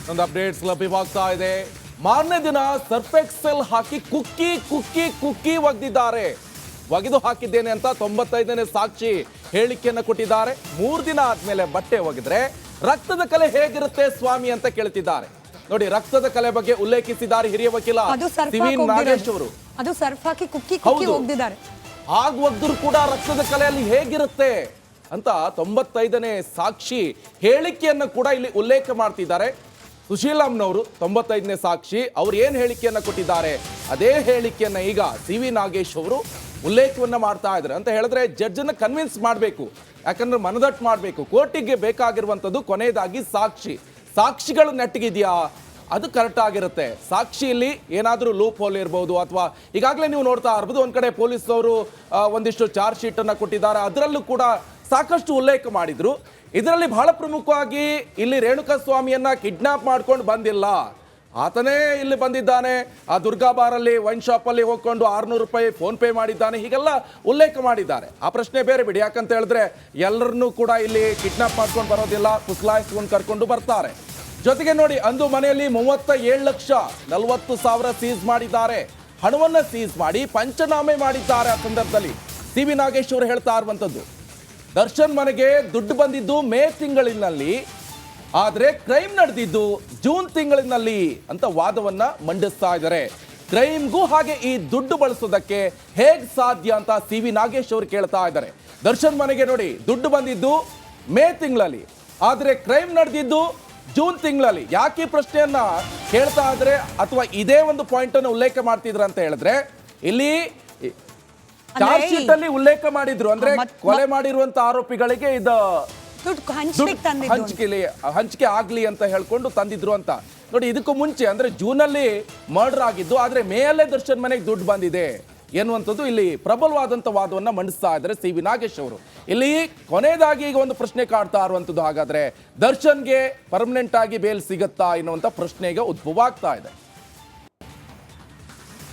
ಒಂದು ಅಪ್ಡೇಟ್ಸ್ ಲಭ್ಯವಾಗ್ತಾ ಇದೆ. ಮಾರನೇ ದಿನ ಸರ್ಫ್ ಎಕ್ಸೆಲ್ ಹಾಕಿ ಕುಕ್ಕಿ ಒಗೆದಿದ್ದಾರೆ. ಒಗೆದು ಹಾಕಿದ್ದೇನೆ ಅಂತ 95ನೇ ಸಾಕ್ಷಿ ಹೇಳಿಕೆಯನ್ನು ಕೊಟ್ಟಿದ್ದಾರೆ. 3 ದಿನ ಆದ್ಮೇಲೆ ಬಟ್ಟೆ ಒಗೆದ್ರೆ ರಕ್ತದ ಕಲೆ ಹೇಗಿರುತ್ತೆ ಸ್ವಾಮಿ ಅಂತ ಕೇಳ್ತಿದ್ದಾರೆ. ನೋಡಿ, ರಕ್ತದ ಕಲೆ ಬಗ್ಗೆ ಉಲ್ಲೇಖಿಸಿದ್ದಾರೆ ಹಿರಿಯ ವಕೀಲ ಸಿವಿ ನಾಗೇಶ್ ಅವರು. ಅದು ಸರ್ಫ್ ಹಾಕಿ ಕುಕ್ಕಿ ಒಗೆದಿದ್ದಾರೆ. ಆಗ ಒಗೆದ್ರು ಕೂಡ ರಕ್ತದ ಕಲೆಯಲ್ಲಿ ಹೇಗಿರುತ್ತೆ ಅಂತ 95ನೇ ಸಾಕ್ಷಿ ಹೇಳಿಕೆಯನ್ನು ಕೂಡ ಇಲ್ಲಿ ಉಲ್ಲೇಖ ಮಾಡ್ತಿದ್ದಾರೆ. ಸುಶೀಲಮ್ನವರು 95ನೇ ಸಾಕ್ಷಿ ಅವ್ರು ಏನು ಹೇಳಿಕೆಯನ್ನು ಕೊಟ್ಟಿದ್ದಾರೆ ಅದೇ ಹೇಳಿಕೆಯನ್ನ ಈಗ ಸಿವಿ ನಾಗೇಶ್ ಅವರು ಉಲ್ಲೇಖವನ್ನ ಮಾಡ್ತಾ ಇದ್ದಾರೆ. ಅಂತ ಹೇಳಿದ್ರೆ ಜಡ್ಜನ್ನು ಕನ್ವಿನ್ಸ್ ಮಾಡಬೇಕು, ಯಾಕಂದ್ರೆ ಮನದಟ್ಟು ಮಾಡಬೇಕು. ಕೋರ್ಟಿಗೆ ಬೇಕಾಗಿರುವಂಥದ್ದು ಕೊನೆಯದಾಗಿ ಸಾಕ್ಷಿಗಳು ನೆಟ್ಟಿಗಿದೆಯಾ, ಅದು ಕರೆಕ್ಟ್ ಆಗಿರುತ್ತೆ. ಸಾಕ್ಷಿಯಲ್ಲಿ ಏನಾದರೂ ಲೂಪ್ ಹೋಲ್ ಇರ್ಬೋದು, ಅಥವಾ ಈಗಾಗಲೇ ನೀವು ನೋಡ್ತಾ ಇರ್ಬೋದು ಒಂದ್ ಕಡೆ ಪೊಲೀಸ್ ಅವರು ಒಂದಿಷ್ಟು ಚಾರ್ಜ್ ಶೀಟ್ ಅನ್ನ ಕೊಟ್ಟಿದ್ದಾರೆ, ಅದರಲ್ಲೂ ಕೂಡ ಸಾಕಷ್ಟು ಉಲ್ಲೇಖ ಮಾಡಿದ್ರು. ಇದರಲ್ಲಿ ಬಹಳ ಪ್ರಮುಖವಾಗಿ ಇಲ್ಲಿ ರೇಣುಕಾಸ್ವಾಮಿಯನ್ನ ಕಿಡ್ನಾಪ್ ಮಾಡ್ಕೊಂಡು ಬಂದಿಲ್ಲ, ಆತನೇ ಇಲ್ಲಿ ಬಂದಿದ್ದಾನೆ, ಆ ದುರ್ಗಾ ಬಾರಲ್ಲಿ ವೈನ್ ಶಾಪ್ ಅಲ್ಲಿ ಹೋಗ್ಕೊಂಡು 600 ರೂಪಾಯಿ ಫೋನ್ ಪೇ ಮಾಡಿದ್ದಾನೆ, ಹೀಗೆಲ್ಲ ಉಲ್ಲೇಖ ಮಾಡಿದ್ದಾರೆ. ಆ ಪ್ರಶ್ನೆ ಬೇರೆ ಬಿಡಿ, ಯಾಕಂತ ಹೇಳಿದ್ರೆ ಎಲ್ಲರನ್ನೂ ಕೂಡ ಇಲ್ಲಿ ಕಿಡ್ನಾಪ್ ಮಾಡ್ಕೊಂಡು ಬರೋದಿಲ್ಲ, ಕುಸ್ಲಾಯಿಸ್ಕೊಂಡು ಕರ್ಕೊಂಡು ಬರ್ತಾರೆ. ಜೊತೆಗೆ ನೋಡಿ, ಅಂದು ಮನೆಯಲ್ಲಿ 37,40,000 ಸೀಸ್ ಮಾಡಿದ್ದಾರೆ. ಹಣವನ್ನ ಸೀಸ್ ಮಾಡಿ ಪಂಚನಾಮೆ ಮಾಡಿದ್ದಾರೆ. ಆ ಸಂದರ್ಭದಲ್ಲಿ ಸಿವಿ ನಾಗೇಶ್ ಅವರು ಹೇಳ್ತಾ ಇರುವಂತದ್ದು, ದರ್ಶನ್ ಮನೆಗೆ ದುಡ್ಡು ಬಂದಿದ್ದು ಮೇ ತಿಂಗಳಿನಲ್ಲಿ, ಆದ್ರೆ ಕ್ರೈಮ್ ನಡೆದಿದ್ದು ಜೂನ್ ತಿಂಗಳಿನಲ್ಲಿ ಅಂತ ವಾದವನ್ನ ಮಂಡಿಸ್ತಾ ಇದ್ದಾರೆ. ಕ್ರೈಮ್ಗೂ ಹಾಗೆ ಈ ದುಡ್ಡು ಬಳಸೋದಕ್ಕೆ ಹೇಗ್ ಸಾಧ್ಯ ಅಂತ ಸಿವಿ ನಾಗೇಶ್ ಅವರು ಕೇಳ್ತಾ ಇದ್ದಾರೆ. ದರ್ಶನ್ ಮನೆಗೆ ನೋಡಿ ದುಡ್ಡು ಬಂದಿದ್ದು ಮೇ ತಿಂಗಳಲ್ಲಿ, ಆದ್ರೆ ಕ್ರೈಮ್ ನಡೆದಿದ್ದು ಜೂನ್ ತಿಂಗಳಲ್ಲಿ. ಯಾಕೆ ಪ್ರಶ್ನೆಯನ್ನ ಕೇಳ್ತಾ ಇದ್ರೆ ಅಥವಾ ಇದೇ ಒಂದು ಪಾಯಿಂಟ್ ಅನ್ನು ಉಲ್ಲೇಖ ಮಾಡ್ತಿದ್ರ ಅಂತ ಹೇಳಿದ್ರೆ, ಇಲ್ಲಿ ಚಾರ್ಜ್ ಶೀಟ್ ಅಲ್ಲಿ ಉಲ್ಲೇಖ ಮಾಡಿದ್ರು, ಅಂದ್ರೆ ಕೊಲೆ ಮಾಡಿರುವಂತ ಆರೋಪಿಗಳಿಗೆ ಇದು ಹಂಚಿಕೆ ಆಗ್ಲಿ ಅಂತ ಹೇಳ್ಕೊಂಡು ತಂದಿದ್ರು ಅಂತ. ನೋಡಿ, ಇದಕ್ಕೂ ಮುಂಚೆ ಅಂದ್ರೆ ಜೂನ್ ಅಲ್ಲಿ ಮರ್ಡರ್ ಆಗಿದ್ದು, ಆದ್ರೆ ಮೇ ಅಲ್ಲೇ ದರ್ಶನ್ ಮನೆಗೆ ದುಡ್ಡು ಬಂದಿದೆ ಎನ್ನುವಂಥದ್ದು ಇಲ್ಲಿ ಪ್ರಬಲವಾದಂತ ವಾದವನ್ನ ಮಂಡಿಸ್ತಾ ಇದ್ದಾರೆ ಸಿವಿ ನಾಗೇಶ್ ಅವರು. ಇಲ್ಲಿ ಕೊನೆಯದಾಗಿ ಈಗ ಒಂದು ಪ್ರಶ್ನೆ ಕಾಡ್ತಾ ಇರುವಂತದ್ದು, ಹಾಗಾದ್ರೆ ದರ್ಶನ್ಗೆ ಪರ್ಮನೆಂಟ್ ಆಗಿ ಬೇಲ್ ಸಿಗತ್ತಾ ಎನ್ನುವಂತ ಪ್ರಶ್ನೆಗೆ ಉದ್ಭವ ಆಗ್ತಾ ಇದೆ.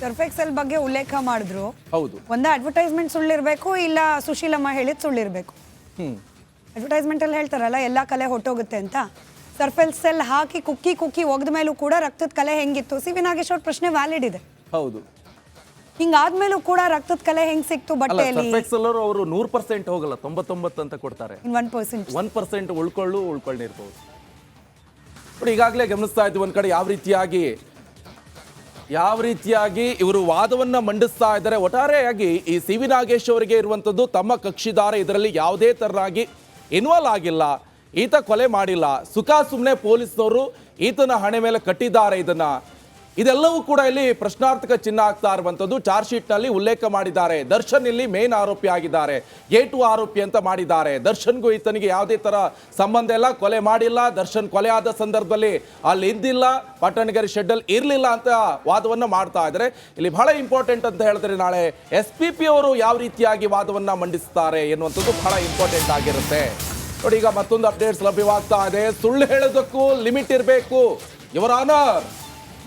ಸರ್ಫ್ ಎಕ್ಸೆಲ್ ಬಗ್ಗೆ ಉಲ್ಲೇಖ ಮಾಡಿದ್ರು. ಹೌದು, ಒಂದು ಅಡ್ವರ್ಟೈಸ್ಮೆಂಟ್ ಸುಳ್ಳಿರ್ಬೇಕು, ಇಲ್ಲ ಸುಶೀಲಮ್ಮ ಹೇಳಿದ್ ಸುಳ್ಳಿರ್ಬೇಕು. ಅಡ್ವರ್ಟೈಸ್ಮೆಂಟ್ ಅಲ್ಲಿ ಹೇಳ್ತಾರಲ್ಲ ಎಲ್ಲಾ ಕಲೆ ಹೊಟ್ಟೋಗುತ್ತೆ ಅಂತ. ಸರ್ಫ್ ಎಕ್ಸೆಲ್ ಹಾಕಿ ಕುಕ್ಕಿ ಒಗ್ದ ಮೇಲೂ ಕೂಡ ರಕ್ತದ ಕಲೆ ಹೆಂಗಿತ್ತು? ಸಿವಿ ನಾಗೇಶ್ ಅವ್ರ ಪ್ರಶ್ನೆ ವ್ಯಾಲಿಡ್ ಇದೆ. ಹೌದು, ಹಿಂಗಾದ್ಮೇಲೂ ಕೂಡ ರಕ್ತದ ಕಲೆ ಹೆಂಗ್ ಸಿಕ್ತು ಬಟ್ಟೆಯಲ್ಲಿ? ಅವರು 100% ಹೋಗಲ್ಲ, 99 ಅಂತ ಕೊಡ್ತಾರೆ. 1% ಉಳ್ಕೊಂಡಿರ್ಬೋದು. ನೋಡಿ, ಈಗಾಗಲೇ ಗಮನಿಸ್ತಾ ಇದ್ವಿ ಒಂದ್ ಕಡೆ ಯಾವ ರೀತಿಯಾಗಿ ಇವರು ವಾದವನ್ನ ಮಂಡಿಸ್ತಾ ಇದ್ದಾರೆ. ಒಟ್ಟಾರೆಯಾಗಿ ಈ ಸಿವಿ ನಾಗೇಶ್ ಅವರಿಗೆ ಇರುವಂತದ್ದು ತಮ್ಮ ಕಕ್ಷಿದಾರ ಇದರಲ್ಲಿ ಯಾವುದೇ ತರನಾಗಿ ಇನ್ವಾಲ್ವ್ ಆಗಿಲ್ಲ, ಈತ ಕೊಲೆ ಮಾಡಿಲ್ಲ, ಸುಮ್ಮನೆ ಪೊಲೀಸ್ನವರು ಈತನ ಹಣೆ ಮೇಲೆ ಕಟ್ಟಿದ್ದಾರೆ. ಇದೆಲ್ಲವೂ ಕೂಡ ಇಲ್ಲಿ ಪ್ರಶ್ನಾರ್ಥಕ ಚಿಹ್ನ ಆಗ್ತಾ ಇರುವಂತದ್ದು. ಚಾರ್ಜ್ ಶೀಟ್ ನಲ್ಲಿ ಉಲ್ಲೇಖ ಮಾಡಿದ್ದಾರೆ, ದರ್ಶನ್ ಇಲ್ಲಿ ಮೇನ್ ಆರೋಪಿ ಆಗಿದ್ದಾರೆ, A2 ಆರೋಪಿ ಅಂತ ಮಾಡಿದ್ದಾರೆ. ದರ್ಶನ್ಗೂ ಈತನಿಗೆ ಯಾವುದೇ ತರ ಸಂಬಂಧ ಇಲ್ಲ, ಕೊಲೆ ಮಾಡಿಲ್ಲ, ದರ್ಶನ್ ಕೊಲೆ ಆದ ಸಂದರ್ಭದಲ್ಲಿ ಅಲ್ಲಿ ಇದ್ದಿಲ್ಲ, ಪಟ್ಟಣಗೆರೆ ಶೆಡ್ ಅಲ್ಲಿ ಇರ್ಲಿಲ್ಲ ಅಂತ ವಾದವನ್ನ ಮಾಡ್ತಾ ಇದ್ದಾರೆ. ಇಲ್ಲಿ ಬಹಳ ಇಂಪಾರ್ಟೆಂಟ್ ಅಂತ ಹೇಳಿದ್ರೆ, ನಾಳೆ SPP ಅವರು ಯಾವ ರೀತಿಯಾಗಿ ವಾದವನ್ನ ಮಂಡಿಸ್ತಾರೆ ಎನ್ನುವಂಥದ್ದು ಬಹಳ ಇಂಪಾರ್ಟೆಂಟ್ ಆಗಿರುತ್ತೆ. ನೋಡಿ, ಈಗ ಮತ್ತೊಂದು ಅಪ್ಡೇಟ್ಸ್ ಲಭ್ಯವಾಗ್ತಾ ಇದೆ. ಸುಳ್ಳು ಹೇಳೋದಕ್ಕೂ ಲಿಮಿಟ್ ಇರಬೇಕು. ಯುವರ್ ಆನರ್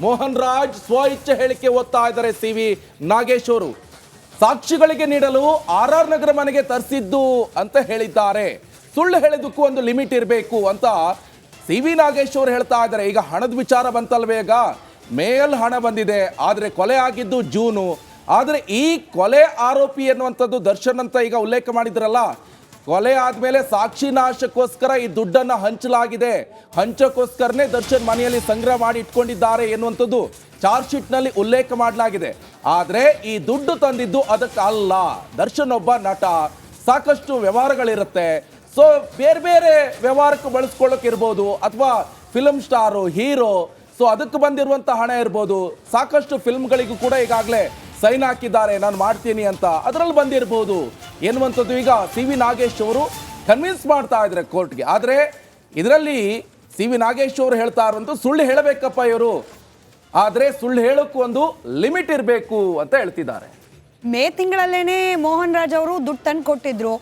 ಮೋಹನ್ ರಾಜ್ ಸ್ವ ಇಚ್ಛೆ ಹೇಳಿಕೆ ಓದ್ತಾ ಇದ್ದಾರೆ ಸಿವಿ ನಾಗೇಶ್ ಅವರು. ಸಾಕ್ಷಿಗಳಿಗೆ ನೀಡಲು RR ನಗರ ಮನೆಗೆ ತರಿಸಿದ್ದು ಅಂತ ಹೇಳಿದ್ದಾರೆ. ಸುಳ್ಳು ಹೇಳೋದಕ್ಕೂ ಒಂದು ಲಿಮಿಟ್ ಇರಬೇಕು ಅಂತ ಸಿವಿ ನಾಗೇಶ್ ಅವರು ಹೇಳ್ತಾ ಇದ್ದಾರೆ. ಈಗ ಹಣದ ವಿಚಾರ ಬಂತಲ್ವೇ, ಈಗ ಮೇಲ್ ಹಣ ಬಂದಿದೆ, ಆದ್ರೆ ಕೊಲೆ ಆಗಿದ್ದು ಜೂನು. ಆದ್ರೆ ಈ ಕೊಲೆ ಆರೋಪಿ ಎನ್ನುವಂಥದ್ದು ದರ್ಶನ್ ಅಂತ ಈಗ ಉಲ್ಲೇಖ ಮಾಡಿದ್ರಲ್ಲ, ಕೊಲೆ ಆದ್ಮೇಲೆ ಸಾಕ್ಷಿ ನಾಶಕ್ಕೋಸ್ಕರ ಈ ದುಡ್ಡನ್ನ ಹಂಚಲಾಗಿದೆ, ಹಂಚಕ್ಕೋಸ್ಕರನೇ ದರ್ಶನ್ ಮನೆಯಲ್ಲಿ ಸಂಗ್ರಹ ಮಾಡಿ ಇಟ್ಕೊಂಡಿದ್ದಾರೆ ಎನ್ನುವಂಥದ್ದು ಚಾರ್ಜ್ ಶೀಟ್ ನಲ್ಲಿ ಉಲ್ಲೇಖ ಮಾಡಲಾಗಿದೆ. ಆದ್ರೆ ಈ ದುಡ್ಡು ತಂದಿದ್ದು ಅದಕ್ಕಲ್ಲ. ದರ್ಶನ್ ಒಬ್ಬ ನಟ, ಸಾಕಷ್ಟು ವ್ಯವಹಾರಗಳಿರುತ್ತೆ, ಸೊ ಬೇರೆ ವ್ಯವಹಾರಕ್ಕೆ ಬಳಸ್ಕೊಳ್ಳೋಕೆ ಇರ್ಬೋದು, ಅಥವಾ ಫಿಲ್ಮ್ ಸ್ಟಾರು, ಹೀರೋ, ಸೊ ಅದಕ್ಕೆ ಬಂದಿರುವಂತ ಹಣ ಇರ್ಬೋದು. ಸಾಕಷ್ಟು ಫಿಲ್ಮ್ಗಳಿಗೂ ಕೂಡ ಈಗಾಗಲೇ ಸೈನ್ ಹಾಕಿದ್ದಾರೆ, ನಾನು ಮಾಡ್ತೀನಿ ಅಂತ, ಅದರಲ್ಲಿ ಬಂದಿರಬಹುದು ಎನ್ನುವಂಥದ್ದು ಈಗ ಸಿವಿ ನಾಗೇಶ್ ಅವರು ಕನ್ವಿನ್ಸ್ ಮಾಡ್ತಾ ಇದ್ದಾರೆ ಕೋರ್ಟ್ಗೆ. ಆದರೆ ಇದರಲ್ಲಿ ಸಿವಿ ನಾಗೇಶ್ ಅವರು ಹೇಳ್ತಾ ಇರುವಂತ ಸುಳ್ಳು ಹೇಳಬೇಕಪ್ಪ ಇವರು, ಆದರೆ ಸುಳ್ಳು ಹೇಳೋಕ್ಕೂ ಒಂದು ಲಿಮಿಟ್ ಇರಬೇಕು ಅಂತ ಹೇಳ್ತಿದ್ದಾರೆ. ಮೇ ತಿಂಗಳಲ್ಲೇನೆ ಮೋಹನ್ ರಾಜ್ ಅವರು ದುಡ್ಡು ತಂದು ಕೊಟ್ಟಿದ್ರು,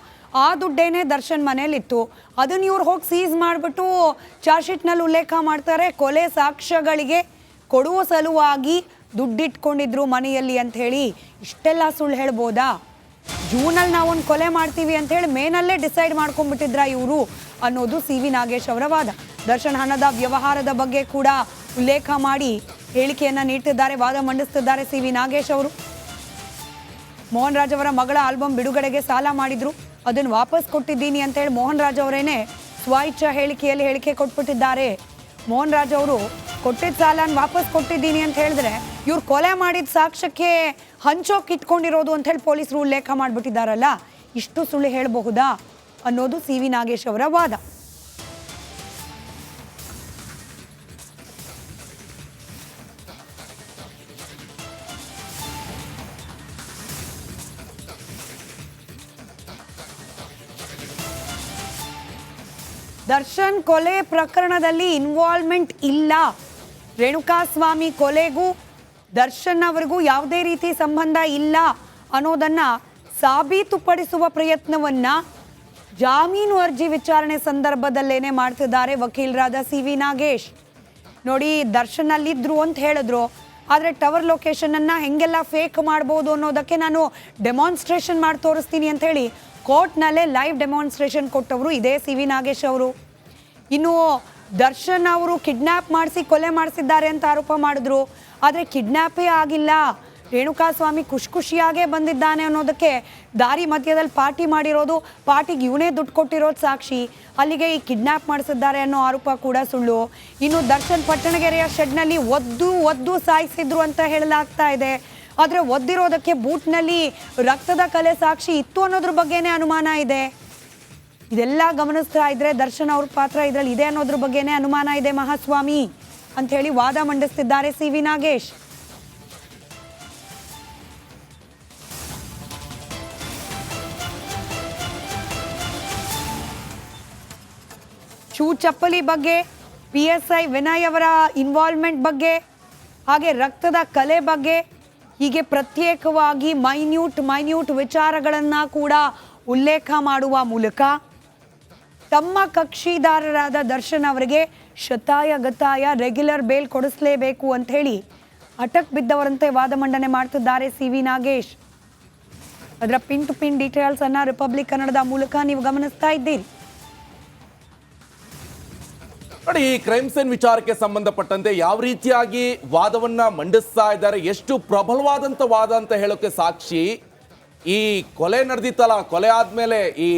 ಆ ದುಡ್ಡೇನೆ ದರ್ಶನ್ ಮನೇಲಿತ್ತು, ಅದನ್ನ ಇವ್ರು ಹೋಗಿ ಸೀಸ್ ಮಾಡಿಬಿಟ್ಟು ಚಾರ್ಜ್ ಶೀಟ್ನಲ್ಲಿ ಉಲ್ಲೇಖ ಮಾಡ್ತಾರೆ. ಕೊಲೆ ಸಾಕ್ಷ್ಯಗಳಿಗೆ ಕೊಡುವ ಸಲುವಾಗಿ ದುಡ್ಡಿಟ್ಕೊಂಡಿದ್ರು ಮನೆಯಲ್ಲಿ ಅಂತ ಹೇಳಿ ಇಷ್ಟೆಲ್ಲ ಸುಳ್ಳು ಹೇಳ್ಬೋದಾ? ಜೂನಲ್ಲಿ ನಾವೊಂದು ಕೊಲೆ ಮಾಡ್ತೀವಿ ಅಂತ ಹೇಳಿ ಮೇನಲ್ಲೇ ಡಿಸೈಡ್ ಮಾಡ್ಕೊಂಡ್ಬಿಟ್ಟಿದ್ರ ಇವರು ಅನ್ನೋದು ಸಿವಿ ನಾಗೇಶ್ ಅವರ ವಾದ. ದರ್ಶನ್ ಹಣದ ವ್ಯವಹಾರದ ಬಗ್ಗೆ ಕೂಡ ಉಲ್ಲೇಖ ಮಾಡಿ ಹೇಳಿಕೆಯನ್ನ ನೀಡ್ತಿದ್ದಾರೆ, ವಾದ ಮಂಡಿಸ್ತಿದ್ದಾರೆ ಸಿ ವಿ ನಾಗೇಶ್ ಅವರು. ಮೋಹನ್ ರಾಜ್ ಅವರ ಮಗಳ ಆಲ್ಬಮ್ ಬಿಡುಗಡೆಗೆ ಸಾಲ ಮಾಡಿದ್ರು, ಅದನ್ನು ವಾಪಸ್ ಕೊಟ್ಟಿದ್ದೀನಿ ಅಂತ ಹೇಳಿ ಮೋಹನ್ ರಾಜ್ ಅವರೇನೆ ಸ್ವಇಚ್ಛಾ ಹೇಳಿಕೆಯಲ್ಲಿ ಹೇಳಿಕೆ ಕೊಟ್ಬಿಟ್ಟಿದ್ದಾರೆ. ಮೋಹನ್ ರಾಜ್ ಅವರು ಕೊಟ್ಟಿದ್ದ ಸಾಲನ ವಾಪಸ್ ಕೊಟ್ಟಿದ್ದೀನಿ ಅಂತ ಹೇಳಿದ್ರೆ ಇವ್ರು ಕೊಲೆ ಮಾಡಿದ ಸಾಕ್ಷ್ಯಕ್ಕೆ ಹಂಚೋಕ್ ಇಟ್ಕೊಂಡಿರೋದು ಅಂತ ಹೇಳಿ ಪೊಲೀಸರು ಉಲ್ಲೇಖ ಮಾಡಿಬಿಟ್ಟಿದ್ದಾರಲ್ಲ, ಇಷ್ಟು ಸುಳ್ಳು ಹೇಳಬಹುದಾ ಅನ್ನೋದು ಸಿ ವಿ ನಾಗೇಶ್ ಅವರ ವಾದ. ದರ್ಶನ್ ಕೊಲೆ ಪ್ರಕರಣದಲ್ಲಿ ಇನ್ವಾಲ್ವ್ಮೆಂಟ್ ಇಲ್ಲ, ರೇಣುಕಾಸ್ವಾಮಿ ಕೊಲೆಗೂ ದರ್ಶನ್ ಅವರಿಗೂ ಯಾವುದೇ ರೀತಿ ಸಂಬಂಧ ಇಲ್ಲ ಅನ್ನೋದನ್ನ ಸಾಬೀತುಪಡಿಸುವ ಪ್ರಯತ್ನವನ್ನ ಜಾಮೀನು ಅರ್ಜಿ ವಿಚಾರಣೆ ಸಂದರ್ಭದಲ್ಲೇನೆ ಮಾಡ್ತಿದ್ದಾರೆ ವಕೀಲರಾದ ಸಿ ವಿ ನಾಗೇಶ್. ನೋಡಿ, ದರ್ಶನ್ ಅಲ್ಲಿದ್ರು ಅಂತ ಹೇಳಿದ್ರು, ಆದರೆ ಟವರ್ ಲೊಕೇಶನ್ ಅನ್ನ ಹೆಂಗೆಲ್ಲ ಫೇಕ್ ಮಾಡ್ಬೋದು ಅನ್ನೋದಕ್ಕೆ ನಾನು ಡೆಮಾನ್ಸ್ಟ್ರೇಷನ್ ಮಾಡಿ ತೋರಿಸ್ತೀನಿ ಅಂತ ಹೇಳಿ ಕೋರ್ಟ್ನಲ್ಲೇ ಲೈವ್ ಡೆಮಾನ್ಸ್ಟ್ರೇಷನ್ ಕೊಟ್ಟವರು ಇದೇ ಸಿ ವಿ ನಾಗೇಶ್ ಅವರು. ಇನ್ನು ದರ್ಶನ್ ಅವರು ಕಿಡ್ನ್ಯಾಪ್ ಮಾಡಿಸಿ ಕೊಲೆ ಮಾಡಿಸಿದ್ದಾರೆ ಅಂತ ಆರೋಪ ಮಾಡಿದ್ರು, ಆದರೆ ಕಿಡ್ನ್ಯಾಪೇ ಆಗಿಲ್ಲ, ರೇಣುಕಾಸ್ವಾಮಿ ಖುಷಿಯಾಗೇ ಬಂದಿದ್ದಾನೆ ಅನ್ನೋದಕ್ಕೆ ದಾರಿ ಮಧ್ಯದಲ್ಲಿ ಪಾರ್ಟಿ ಮಾಡಿರೋದು, ಪಾರ್ಟಿಗೆ ಇವನೇ ದುಡ್ಡು ಕೊಟ್ಟಿರೋದು ಸಾಕ್ಷಿ, ಅಲ್ಲಿಗೆ ಈ ಕಿಡ್ನ್ಯಾಪ್ ಮಾಡಿಸಿದ್ದಾರೆ ಅನ್ನೋ ಆರೋಪ ಕೂಡ ಸುಳ್ಳು. ಇನ್ನು ದರ್ಶನ್ ಪಟ್ಟಣಗೆರೆಯ ಶೆಡ್ನಲ್ಲಿ ಒದ್ದು ಸಾಯಿಸಿದ್ರು ಅಂತ ಹೇಳಲಾಗ್ತಾ ಇದೆ, ಆದರೆ ಒದ್ದಿರೋದಕ್ಕೆ ಬೂಟ್ನಲ್ಲಿ ರಕ್ತದ ಕಲೆ ಸಾಕ್ಷಿ ಇತ್ತು ಅನ್ನೋದ್ರ ಬಗ್ಗೆನೇ ಅನುಮಾನ ಇದೆ. ಇದೆಲ್ಲ ಗಮನಿಸ್ತಾ ಇದ್ರೆ ದರ್ಶನ್ ಅವ್ರ ಪಾತ್ರ ಇದರಲ್ಲಿ ಇದೆ ಅನ್ನೋದ್ರ ಬಗ್ಗೆನೇ ಅನುಮಾನ ಇದೆ ಮಹಾಸ್ವಾಮಿ ಅಂತ ಹೇಳಿ ವಾದ ಮಂಡಿಸ್ತಿದ್ದಾರೆ ಸಿ ವಿ ನಾಗೇಶ್. ಶೂ ಚಪ್ಪಲಿ ಬಗ್ಗೆ, PSI ವಿನಯ್ ಅವರ ಇನ್ವಾಲ್ವ್ಮೆಂಟ್ ಬಗ್ಗೆ, ಹಾಗೆ ರಕ್ತದ ಕಲೆ ಬಗ್ಗೆ, ಹೀಗೆ ಪ್ರತ್ಯೇಕವಾಗಿ ಮೈನ್ಯೂಟ್ ವಿಚಾರಗಳನ್ನು ಕೂಡ ಉಲ್ಲೇಖ ಮಾಡುವ ಮೂಲಕ ತಮ್ಮ ಕಕ್ಷಿದಾರರಾದ ದರ್ಶನ್ ಅವರಿಗೆ ಶತಾಯ ರೆಗ್ಯುಲರ್ ಬೇಲ್ ಕೊಡಿಸಲೇಬೇಕು ಅಂತ ಹೇಳಿ ಅಟಕ್ ಬಿದ್ದವರಂತೆ ವಾದ ಮಂಡನೆ ಮಾಡ್ತಿದ್ದಾರೆ ಸಿ ವಿ ನಾಗೇಶ್. ಅದರ ಪಿನ್ ಟು ಪಿನ್ ಡೀಟೇಲ್ಸ್ ಅನ್ನ ರಿಪಬ್ಲಿಕ್ ಕನ್ನಡದ ಮೂಲಕ ನೀವು ಗಮನಿಸ್ತಾ ಇದ್ದೀರಿ. ನೋಡಿ, ಈ ಕ್ರೈಮ್ ಸೀನ್ ವಿಚಾರಕ್ಕೆ ಸಂಬಂಧಪಟ್ಟಂತೆ ಯಾವ ರೀತಿಯಾಗಿ ವಾದವನ್ನ ಮಂಡಿಸ್ತಾ ಇದ್ದಾರೆ, ಎಷ್ಟು ಪ್ರಬಲವಾದಂತ ವಾದ ಅಂತ ಹೇಳೋಕೆ ಸಾಕ್ಷಿ ಈ ಕೊಲೆ ನಡೆದಿತ್ತಲ್ಲ, ಕೊಲೆ ಆದ್ಮೇಲೆ ಈ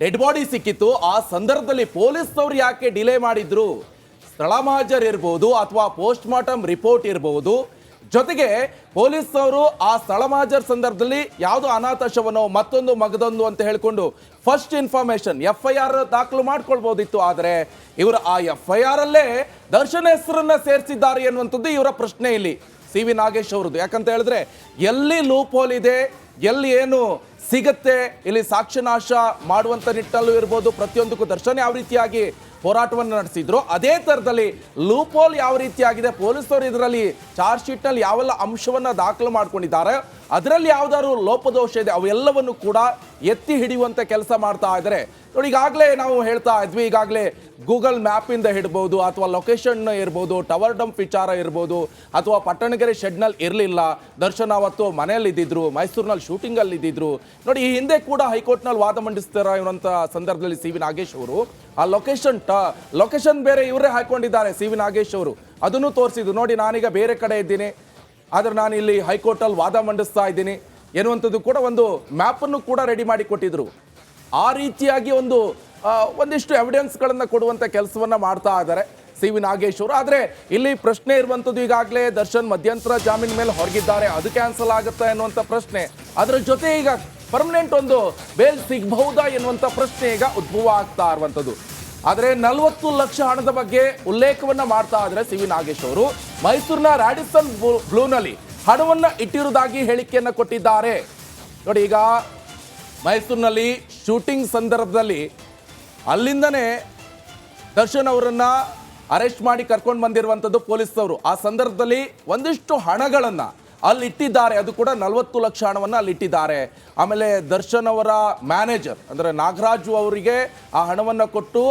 ಡೆಡ್ ಬಾಡಿ ಸಿಕ್ಕಿತ್ತು, ಆ ಸಂದರ್ಭದಲ್ಲಿ ಪೊಲೀಸ್ನವ್ರು ಯಾಕೆ ಡಿಲೇ ಮಾಡಿದ್ರು, ಸ್ಥಳ ಮಹಾಜರ್ ಇರ್ಬೋದು ಅಥವಾ ಪೋಸ್ಟ್ ಮಾರ್ಟಮ್ ರಿಪೋರ್ಟ್ ಇರಬಹುದು, ಜೊತೆಗೆ ಪೊಲೀಸ್ನವರು ಆ ಸ್ಥಳ ಮಹಾಜರ್ ಸಂದರ್ಭದಲ್ಲಿ ಯಾವುದೋ ಅನಾಥಶವನೋ ಮತ್ತೊಂದು ಮಗದೊಂದು ಅಂತ ಹೇಳ್ಕೊಂಡು ಫಸ್ಟ್ ಇನ್ಫಾರ್ಮೇಶನ್ FIR ದಾಖಲು ಮಾಡ್ಕೊಳ್ಬಹುದಿತ್ತು. ಆದರೆ ಇವರು ಆ FIR ಅಲ್ಲೇ ದರ್ಶನ್ ಹೆಸರನ್ನ ಸೇರಿಸಿದ್ದಾರೆ ಎನ್ನುವಂಥದ್ದು ಇವರ ಪ್ರಶ್ನೆ ಇಲ್ಲಿ ಸಿ ವಿ ನಾಗೇಶ್ ಅವರದ್ದು. ಯಾಕಂತ ಹೇಳಿದ್ರೆ ಎಲ್ಲಿ ಲೂಪ್ ಹೋಲ್ ಇದೆ, ಎಲ್ಲಿ ಏನು ಸಿಗತ್ತೆ, ಇಲ್ಲಿ ಸಾಕ್ಷ್ಯನಾಶ ಮಾಡುವಂತ ನಿಟ್ಟಲ್ಲೂ ಇರ್ಬೋದು, ಪ್ರತಿಯೊಂದಕ್ಕೂ ದರ್ಶನ್ ಯಾವ ರೀತಿಯಾಗಿ ಹೋರಾಟವನ್ನು ನಡೆಸಿದ್ರು ಅದೇ ಥರದಲ್ಲಿ ಲೂಪ್ ಹೋಲ್ ಯಾವ ರೀತಿಯಾಗಿದೆ, ಪೊಲೀಸರು ಇದರಲ್ಲಿ ಚಾರ್ಜ್ ಶೀಟ್ನಲ್ಲಿ ಯಾವೆಲ್ಲ ಅಂಶವನ್ನು ದಾಖಲು ಮಾಡ್ಕೊಂಡಿದ್ದಾರೆ, ಅದರಲ್ಲಿ ಯಾವ್ದಾದ್ರು ಲೋಪದೋಷ ಇದೆ ಅವೆಲ್ಲವನ್ನು ಕೂಡ ಎತ್ತಿ ಹಿಡಿಯುವಂತ ಕೆಲಸ ಮಾಡ್ತಾ ಇದ್ದಾರೆ. ನೋಡಿ, ಈಗಾಗಲೇ ನಾವು ಹೇಳ್ತಾ ಇದ್ವಿ, ಈಗಾಗಲೇ ಗೂಗಲ್ ಮ್ಯಾಪಿಂದ ಹಿಡ್ಬೋದು ಅಥವಾ ಲೊಕೇಶನ್ ಇರ್ಬೋದು, ಟವರ್ ಡಂಪ್ ವಿಚಾರ ಇರ್ಬೋದು, ಅಥವಾ ಪಟ್ಟಣಗೆರೆ ಶೆಡ್ನಲ್ಲಿ ಇರಲಿಲ್ಲ, ದರ್ಶನ್ ಅವತ್ತು ಮನೆಯಲ್ಲಿ ಇದ್ದಿದ್ರು, ಮೈಸೂರಿನಲ್ಲಿ ಶೂಟಿಂಗಲ್ಲಿ ಇದ್ದಿದ್ರು. ನೋಡಿ, ಈ ಹಿಂದೆ ಕೂಡ ಹೈಕೋರ್ಟ್ನಲ್ಲಿ ವಾದ ಮಂಡಿಸ್ತಾರ ಇರುವಂಥ ಸಂದರ್ಭದಲ್ಲಿ ಸಿ ವಿ ನಾಗೇಶ್ ಅವರು ಆ ಲೊಕೇಶನ್ ಬೇರೆ ಇವರೇ ಹಾಕೊಂಡಿದ್ದಾರೆ ಸಿ ವಿ ನಾಗೇಶ್ ಅವರು, ಅದನ್ನು ತೋರಿಸಿದ್ರು. ನೋಡಿ, ನಾನೀಗ ಬೇರೆ ಕಡೆ ಇದ್ದೀನಿ, ಆದರೆ ನಾನು ಇಲ್ಲಿ ಹೈಕೋರ್ಟಲ್ಲಿ ವಾದ ಮಂಡಿಸ್ತಾ ಇದ್ದೀನಿ ಎನ್ನುವಂಥದ್ದು ಕೂಡ ಒಂದು ಮ್ಯಾಪನ್ನು ಕೂಡ ರೆಡಿ ಮಾಡಿ ಕೊಟ್ಟಿದ್ರು. ಆ ರೀತಿಯಾಗಿ ಒಂದಿಷ್ಟು ಎವಿಡೆನ್ಸ್ಗಳನ್ನು ಕೊಡುವಂಥ ಕೆಲಸವನ್ನು ಮಾಡ್ತಾ ಇದ್ದಾರೆ ಸಿ ವಿ ನಾಗೇಶ್ ಅವರು. ಆದರೆ ಇಲ್ಲಿ ಪ್ರಶ್ನೆ ಇರುವಂಥದ್ದು, ಈಗಾಗಲೇ ದರ್ಶನ್ ಮಧ್ಯಂತರ ಜಾಮೀನು ಮೇಲೆ ಹೊರಗಿದ್ದಾರೆ, ಅದು ಕ್ಯಾನ್ಸಲ್ ಆಗುತ್ತಾ ಎನ್ನುವಂಥ ಪ್ರಶ್ನೆ, ಅದರ ಜೊತೆ ಈಗ ಪರ್ಮನೆಂಟ್ ಒಂದು ಬೇಲ್ ಸಿಗಬಹುದಾ ಎನ್ನುವಂಥ ಪ್ರಶ್ನೆ ಈಗ ಉದ್ಭವ ಆಗ್ತಾ ಇರುವಂಥದ್ದು. ಆದರೆ 40 ಲಕ್ಷ ಹಣದ ಬಗ್ಗೆ ಉಲ್ಲೇಖವನ್ನ ಮಾಡ್ತಾ ಇದ್ದಾರೆ ಸಿ ವಿ ನಾಗೇಶ್ ಅವರು. ಮೈಸೂರಿನ ರಾಡಿಸನ್ ಬ್ಲೂನಲ್ಲಿ ಹಣವನ್ನ ಇಟ್ಟಿರುವುದಾಗಿ ಹೇಳಿಕೆಯನ್ನ ಕೊಟ್ಟಿದ್ದಾರೆ. ನೋಡಿ, ಈಗ ಮೈಸೂರಿನಲ್ಲಿ ಶೂಟಿಂಗ್ ಸಂದರ್ಭದಲ್ಲಿ ಅಲ್ಲಿಂದನೇ ದರ್ಶನ್ ಅವರನ್ನ ಅರೆಸ್ಟ್ ಮಾಡಿ ಕರ್ಕೊಂಡು ಬಂದಿರುವಂಥದ್ದು ಪೊಲೀಸ್ನವರು. ಆ ಸಂದರ್ಭದಲ್ಲಿ ಒಂದಿಷ್ಟು ಹಣಗಳನ್ನು ಅಲ್ಲಿ ಇಟ್ಟಿದ್ದಾರೆ, ಅದು ಕೂಡ 40 ಲಕ್ಷ ಹಣವನ್ನು ಅಲ್ಲಿ ಇಟ್ಟಿದ್ದಾರೆ. ಆಮೇಲೆ ದರ್ಶನ್ ಅವರ ಮ್ಯಾನೇಜರ್ ಅಂದರೆ ನಾಗರಾಜು ಅವರಿಗೆ ಆ ಹಣವನ್ನು ಕೊಟ್ಟು